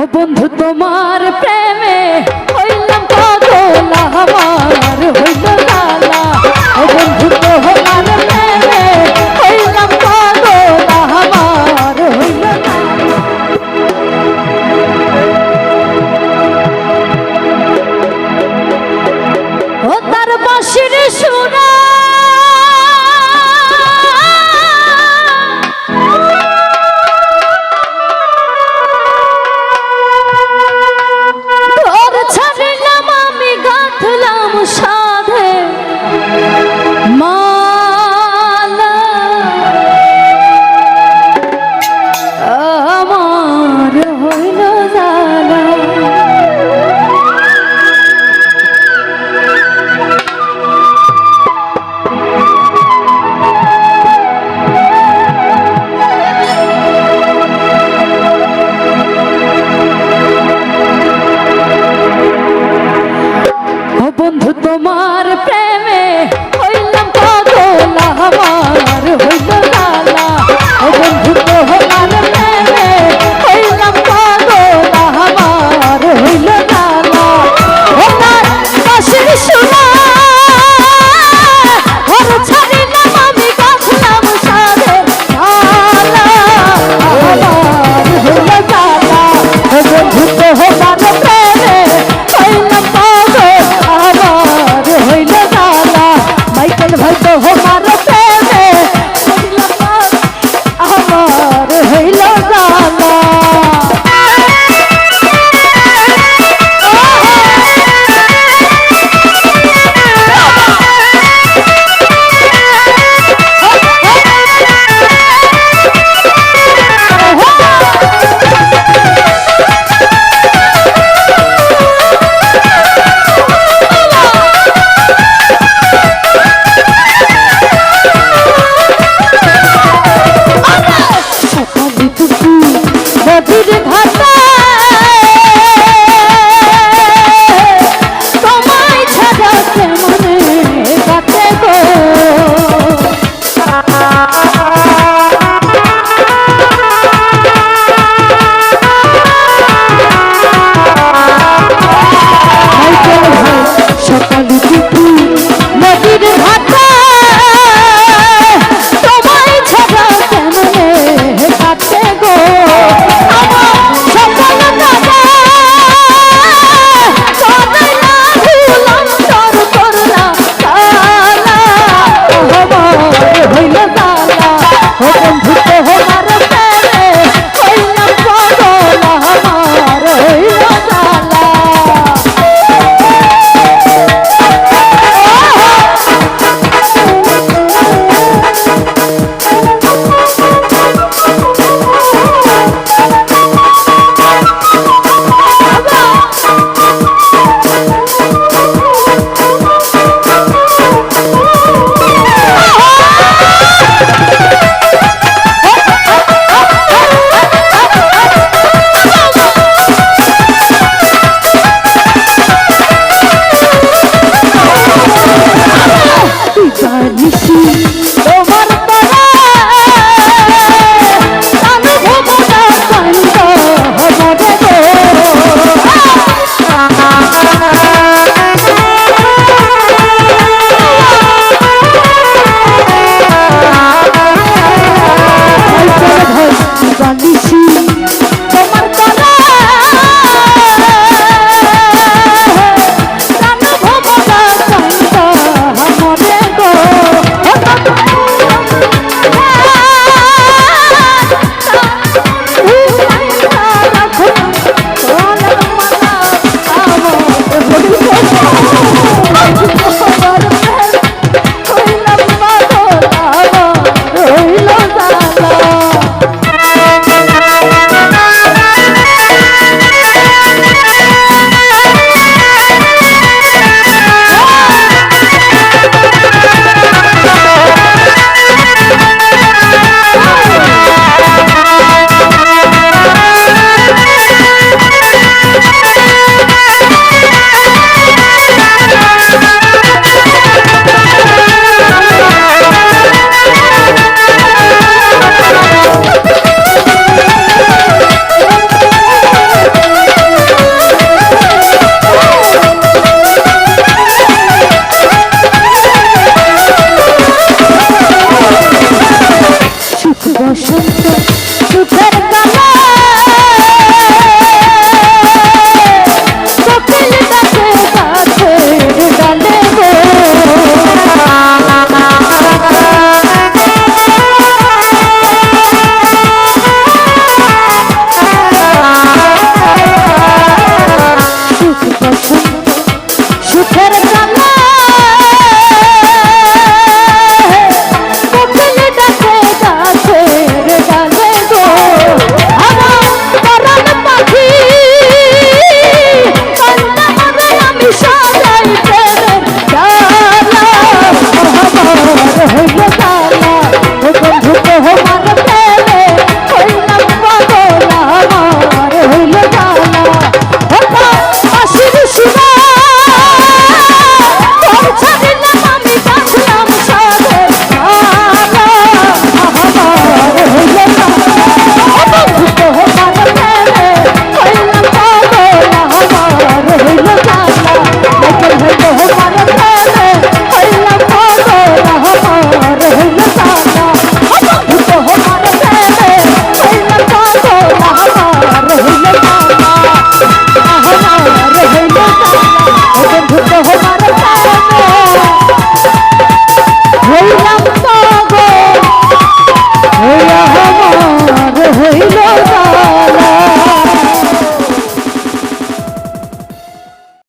ও বন্ধু তোমার প্রেমে হইলাম পাগল আমার হইল লালা। ও বন্ধু তোমার প্রেমে হইলাম পাগল আমার হইল লালা। ও তার বাঁশির সুরা সাধে মালা আমার হইল জালা। বন্ধু তোমার প্রেমে হইলাম পাগল আমার হইল লালা। ও বন্ধু তোমার প্রেমে হইলাম পাগল আমার হইল লালা। ও তার বাঁশির সুরা ওর ছাড়িলাম আমি গাঁথলাম সাধে মালা আমার হইল জালা। ও বন্ধু তোমার প্রেমে হইলাম পাগল আমার হইল জালা। মাইকেল ভাই তো আমার প্রেমে আমার হইল জালা। নদীর ঘাটা